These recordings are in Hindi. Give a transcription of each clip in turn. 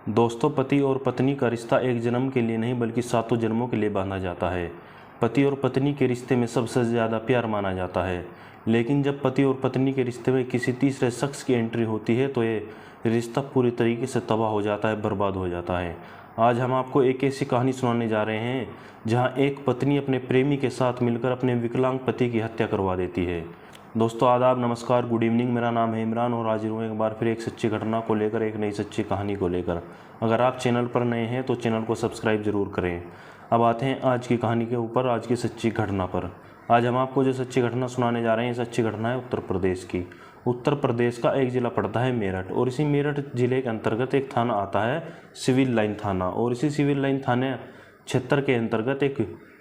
दोस्तों, पति और पत्नी का रिश्ता एक जन्म के लिए नहीं बल्कि सातों जन्मों के लिए बांधा जाता है। पति और पत्नी के रिश्ते में सबसे ज़्यादा प्यार माना जाता है, लेकिन जब पति और पत्नी के रिश्ते में किसी तीसरे शख्स की एंट्री होती है तो ये रिश्ता पूरी तरीके से तबाह हो जाता है, बर्बाद हो जाता है। आज हम आपको एक ऐसी कहानी सुनाने जा रहे हैं जहां एक पत्नी अपने प्रेमी के साथ मिलकर अपने विकलांग पति की हत्या करवा देती है। दोस्तों, आदाब, नमस्कार, गुड इवनिंग। मेरा नाम है इमरान और हाजिर हूँ एक बार फिर एक सच्ची घटना को लेकर, एक नई सच्ची कहानी को लेकर। अगर आप चैनल पर नए हैं तो चैनल को सब्सक्राइब ज़रूर करें। अब आते हैं आज की कहानी के ऊपर, आज की सच्ची घटना पर। आज हम आपको जो सच्ची घटना सुनाने जा रहे हैं, सच्ची घटना है उत्तर प्रदेश की। उत्तर प्रदेश का एक ज़िला पड़ता है मेरठ, और इसी मेरठ ज़िले के अंतर्गत एक थाना आता है सिविल लाइन थाना, और इसी सिविल लाइन थाने क्षेत्र के अंतर्गत एक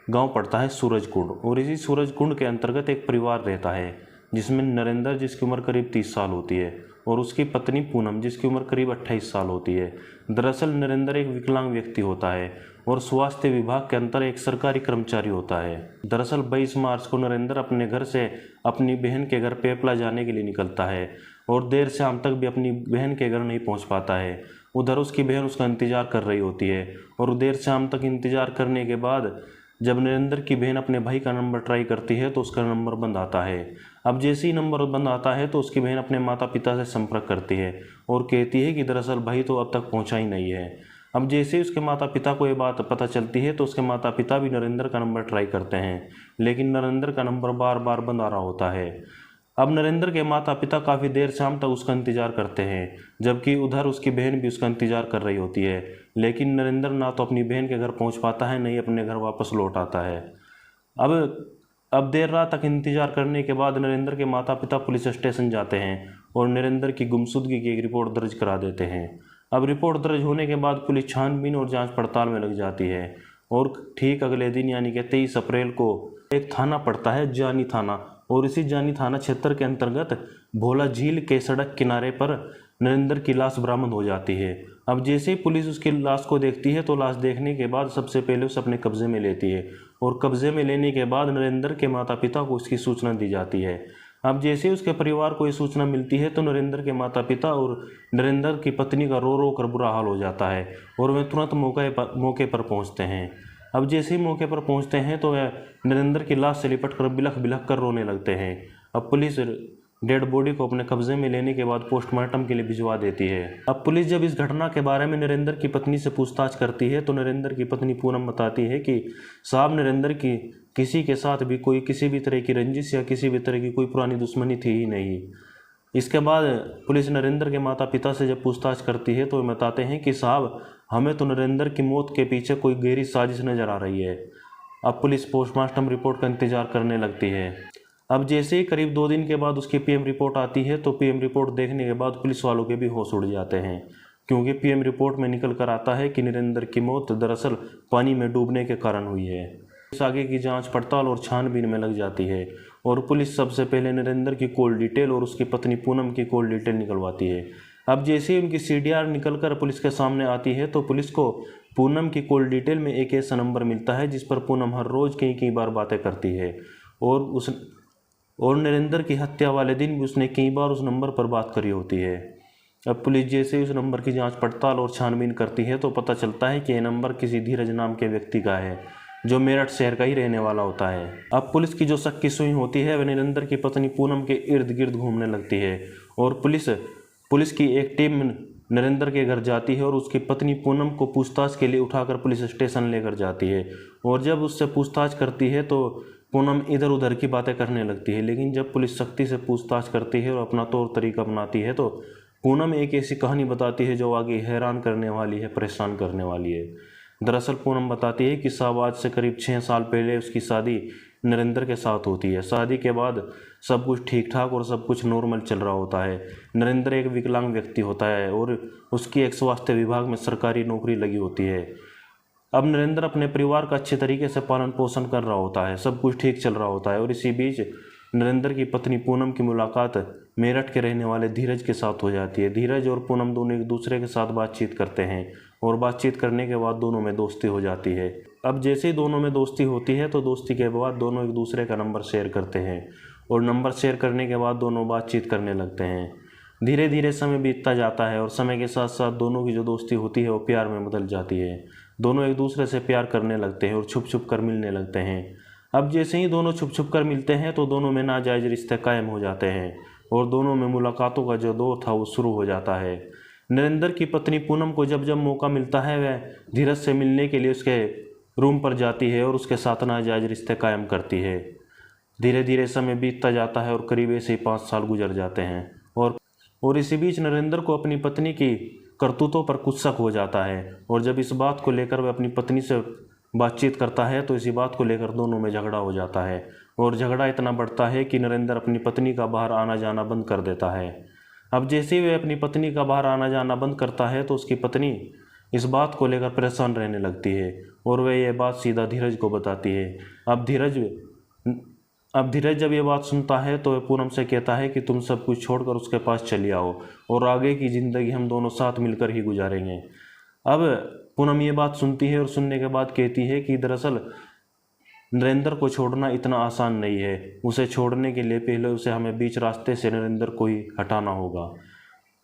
गांव पड़ता है सूरजकुंड, और इसी सूरजकुंड के अंतर्गत एक परिवार रहता है जिसमें नरेंद्र, जिसकी उम्र करीब 30 साल होती है, और उसकी पत्नी पूनम, जिसकी उम्र करीब 28 साल होती है। दरअसल नरेंद्र एक विकलांग व्यक्ति होता है और स्वास्थ्य विभाग के अंतर एक सरकारी कर्मचारी होता है। दरअसल 22 मार्च को नरेंद्र अपने घर से अपनी बहन के घर पेपला जाने के लिए निकलता है और देर शाम तक भी अपनी बहन के घर नहीं पहुंच पाता है। उधर उसकी बहन उसका इंतजार कर रही होती है, और देर शाम तक इंतजार करने के बाद जब नरेंद्र की बहन अपने भाई का नंबर ट्राई करती है तो उसका नंबर बंद आता है। अब जैसे ही नंबर बंद आता है तो उसकी बहन अपने माता पिता से संपर्क करती है और कहती है कि दरअसल भाई तो अब तक पहुंचा ही नहीं है। अब जैसे ही उसके माता पिता को ये बात पता चलती है तो उसके माता पिता भी नरेंद्र का नंबर ट्राई करते हैं, लेकिन नरेंद्र का नंबर बार बार बंद आ रहा होता है। अब नरेंद्र के माता पिता काफ़ी देर शाम तक उसका इंतजार करते हैं, जबकि उधर उसकी बहन भी उसका इंतजार कर रही होती है, लेकिन नरेंद्र ना तो अपनी बहन के घर पहुंच पाता है, नहीं अपने घर वापस लौट आता है। अब देर रात तक इंतजार करने के बाद नरेंद्र के माता पिता पुलिस स्टेशन जाते हैं और नरेंद्र की गुमशुदगी की एक रिपोर्ट दर्ज करा देते हैं। अब रिपोर्ट दर्ज होने के बाद पुलिस छानबीन और जांच पड़ताल में लग जाती है, और ठीक अगले दिन यानी कि 23 अप्रैल को एक थाना पड़ता है जानी थाना, और इसी जानी थाना क्षेत्र के अंतर्गत भोला झील के सड़क किनारे पर नरेंद्र की लाश बरामद हो जाती है। अब जैसे ही पुलिस उसकी लाश को देखती है तो लाश देखने के बाद सबसे पहले उसे अपने कब्जे में लेती है, और कब्जे में लेने के बाद नरेंद्र के माता पिता को उसकी सूचना दी जाती है। अब जैसे ही उसके परिवार को ये सूचना मिलती है तो नरेंद्र के माता पिता और नरेंद्र की पत्नी का रो रो कर बुरा हाल हो जाता है, और वे तुरंत मौके पर पहुंचते हैं। अब जैसे ही मौके पर पहुंचते हैं तो वह नरेंद्र की लाश से लिपट कर बिलख बिलख कर रोने लगते हैं। अब पुलिस डेड बॉडी को अपने कब्जे में लेने के बाद पोस्टमार्टम के लिए भिजवा देती है। अब पुलिस जब इस घटना के बारे में नरेंद्र की पत्नी से पूछताछ करती है तो नरेंद्र की पत्नी पूनम बताती है कि साहब, नरेंद्र की किसी के साथ भी कोई किसी भी तरह की रंजिश या किसी भी तरह की कोई पुरानी दुश्मनी थी ही नहीं। इसके बाद पुलिस नरेंद्र के माता पिता से जब पूछताछ करती है तो वे बताते हैं कि साहब, हमें तो नरेंद्र की मौत के पीछे कोई गहरी साजिश नजर आ रही है। अब पुलिस पोस्टमार्टम रिपोर्ट का इंतजार करने लगती है। अब जैसे ही करीब 2 दिन के बाद उसकी पीएम रिपोर्ट आती है तो पीएम रिपोर्ट देखने के बाद पुलिस वालों के भी होश उड़ जाते हैं, क्योंकि पीएम रिपोर्ट में निकल कर आता है कि नरेंद्र की मौत दरअसल पानी में डूबने के कारण हुई है। पुलिस आगे की जांच पड़ताल और छानबीन में लग जाती है, और पुलिस सबसे पहले नरेंद्र की कॉल डिटेल और उसकी पत्नी पूनम की कॉल डिटेल निकलवाती है। अब जैसे ही उनकी सीडीआर निकल कर पुलिस के सामने आती है तो पुलिस को पूनम की कॉल डिटेल में एक ऐसा नंबर मिलता है जिस पर पूनम हर रोज़ कई बार बातें करती है, और नरेंद्र की हत्या वाले दिन भी उसने कई बार उस नंबर पर बात करी होती है। अब पुलिस जैसे ही उस नंबर की जांच पड़ताल और छानबीन करती है तो पता चलता है कि यह नंबर किसी धीरज नाम के व्यक्ति का है, जो मेरठ शहर का ही रहने वाला होता है। अब पुलिस की जो शक की सुई होती है वह नरेंद्र की पत्नी पूनम के इर्द गिर्द घूमने लगती है, और पुलिस की एक टीम नरेंद्र के घर जाती है और उसकी पत्नी पूनम को पूछताछ के लिए उठाकर पुलिस स्टेशन लेकर जाती है। और जब उससे पूछताछ करती है तो पूनम इधर उधर की बातें करने लगती है, लेकिन जब पुलिस सख्ती से पूछताछ करती है और अपना तौर तरीका अपनाती है तो पूनम एक ऐसी कहानी बताती है जो आगे हैरान करने वाली है, परेशान करने वाली है। दरअसल पूनम बताती है कि साहब, आज से करीब 6 साल पहले उसकी शादी नरेंद्र के साथ होती है। शादी के बाद सब कुछ ठीक ठाक और सब कुछ नॉर्मल चल रहा होता है। नरेंद्र एक विकलांग व्यक्ति होता है और उसकी एक स्वास्थ्य विभाग में सरकारी नौकरी लगी होती है। अब नरेंद्र अपने परिवार का अच्छे तरीके से पालन पोषण कर रहा होता है, सब कुछ ठीक चल रहा होता है, और इसी बीच नरेंद्र की पत्नी पूनम की मुलाकात मेरठ के रहने वाले धीरज के साथ हो जाती है। धीरज और पूनम दोनों एक दूसरे के साथ बातचीत करते हैं, और बातचीत करने के बाद दोनों में दोस्ती हो जाती है। अब जैसे ही दोनों में दोस्ती होती है तो दोस्ती के बाद दोनों एक दूसरे का नंबर शेयर करते हैं, और नंबर शेयर करने के बाद दोनों बातचीत करने लगते हैं। धीरे धीरे समय बीतता जाता है और समय के साथ साथ दोनों की जो दोस्ती होती है वो प्यार में बदल जाती है। दोनों एक दूसरे से प्यार करने लगते हैं और छुप छुप कर मिलने लगते हैं। अब जैसे ही दोनों छुप छुप कर मिलते हैं तो दोनों में नाजायज रिश्ते कायम हो जाते हैं और दोनों में मुलाकातों का जो दौर था वो शुरू हो जाता है। नरेंद्र की पत्नी पूनम को जब जब मौका मिलता है वह धीरज से मिलने के लिए उसके रूम पर जाती है और उसके साथ नाजायज रिश्ते कायम करती है। धीरे धीरे समय बीतता जाता है और करीब ऐसे ही 5 साल गुजर जाते हैं और इसी बीच नरेंद्र को अपनी पत्नी की करतूतों पर कुछ शक हो जाता है और जब इस बात को लेकर वह अपनी पत्नी से बातचीत करता है तो इसी बात को लेकर दोनों में झगड़ा हो जाता है और झगड़ा इतना बढ़ता है कि नरेंद्र अपनी पत्नी का बाहर आना जाना बंद कर देता है। अब जैसे ही वह अपनी पत्नी का बाहर आना जाना बंद करता है तो उसकी पत्नी इस बात को लेकर परेशान रहने लगती है और वह यह बात सीधा धीरज को बताती है। अब धीरज जब ये बात सुनता है तो वह पूनम से कहता है कि तुम सब कुछ छोड़कर उसके पास चली आओ और आगे की ज़िंदगी हम दोनों साथ मिलकर ही गुजारेंगे। अब पूनम ये बात सुनती है और सुनने के बाद कहती है कि दरअसल नरेंद्र को छोड़ना इतना आसान नहीं है। उसे छोड़ने के लिए पहले उसे हमें बीच रास्ते से नरेंद्र को ही हटाना होगा।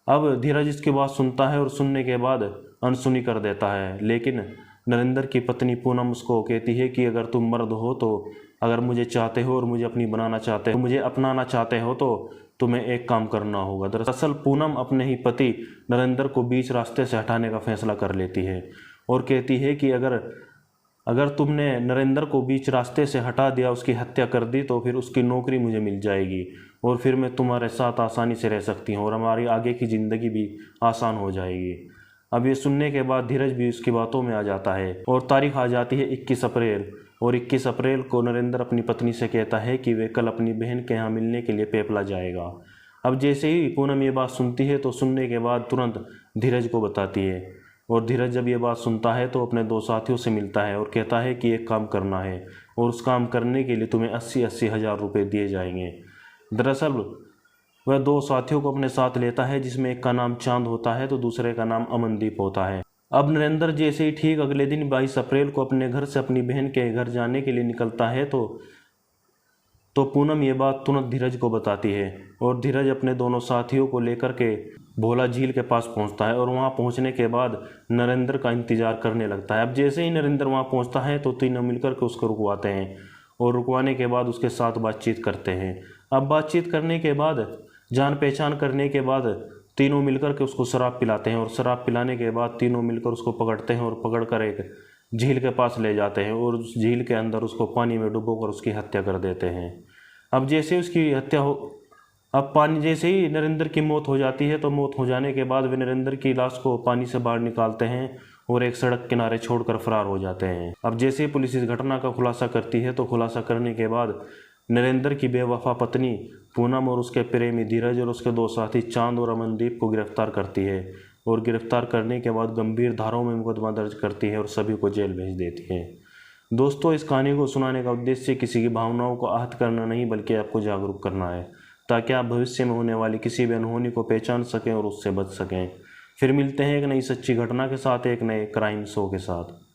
अब धीरज इसकी बात सुनता है और सुनने के बाद अनसुनी कर देता है, लेकिन नरेंद्र की पत्नी पूनम उसको कहती है कि अगर तुम मर्द हो तो अगर मुझे चाहते हो और मुझे अपनाना चाहते हो तो तुम्हें एक काम करना होगा। दरअसल पूनम अपने ही पति नरेंद्र को बीच रास्ते से हटाने का फैसला कर लेती है और कहती है कि अगर तुमने नरेंद्र को बीच रास्ते से हटा दिया, उसकी हत्या कर दी, तो फिर उसकी नौकरी मुझे मिल जाएगी और फिर मैं तुम्हारे साथ आसानी से रह सकती हूँ और हमारी आगे की ज़िंदगी भी आसान हो जाएगी। अब ये सुनने के बाद धीरज भी उसकी बातों में आ जाता है और तारीख आ जाती है 21 अप्रैल और 21 अप्रैल को नरेंद्र अपनी पत्नी से कहता है कि वे कल अपनी बहन के यहाँ मिलने के लिए पेपला जाएगा। अब जैसे ही पूनम ये बात सुनती है तो सुनने के बाद तुरंत धीरज को बताती है और धीरज जब ये बात सुनता है तो अपने 2 साथियों से मिलता है और कहता है कि एक काम करना है और उस काम करने के लिए तुम्हें 80-80 हज़ार रुपये दिए जाएंगे। दरअसल वह 2 साथियों को अपने साथ लेता है जिसमें एक का नाम चांद होता है तो दूसरे का नाम अमनदीप होता है। अब नरेंद्र जैसे ही ठीक अगले दिन 22 अप्रैल को अपने घर से अपनी बहन के घर जाने के लिए निकलता है तो पूनम ये बात तुरंत धीरज को बताती है और धीरज अपने दोनों साथियों को लेकर के भोला झील के पास पहुंचता है और वहां पहुंचने के बाद नरेंद्र का इंतजार करने लगता है। अब जैसे ही नरेंद्र वहां पहुंचता है तो तीनों मिलकर के उसको रुकवाते हैं और रुकवाने के बाद उसके साथ बातचीत करते हैं। अब बातचीत करने के बाद जान पहचान करने के बाद तीनों मिलकर के उसको शराब पिलाते हैं और शराब पिलाने के बाद तीनों मिलकर उसको पकड़ते हैं और पकड़कर एक झील के पास ले जाते हैं और उस झील के अंदर उसको पानी में डुबोकर उसकी हत्या कर देते हैं। अब जैसे उसकी हत्या हो अब पानी जैसे ही नरेंद्र की मौत हो जाती है तो मौत हो जाने के बाद वे नरेंद्र की लाश को पानी से बाहर निकालते हैं और एक सड़क किनारे छोड़कर फरार हो जाते हैं। अब जैसे ही पुलिस इस घटना का खुलासा करती है तो खुलासा करने के बाद नरेंद्र की बेवफा पत्नी पूनम और उसके प्रेमी धीरज और उसके 2 साथी चांद और अमनदीप को गिरफ्तार करती है और गिरफ्तार करने के बाद गंभीर धाराओं में मुकदमा दर्ज करती है और सभी को जेल भेज देती है। दोस्तों, इस कहानी को सुनाने का उद्देश्य किसी की भावनाओं को आहत करना नहीं बल्कि आपको जागरूक करना है ताकि आप भविष्य में होने वाली किसी भी अनहोनी को पहचान सकें और उससे बच सकें। फिर मिलते हैं एक नई सच्ची घटना के साथ, एक नए क्राइम शो के साथ।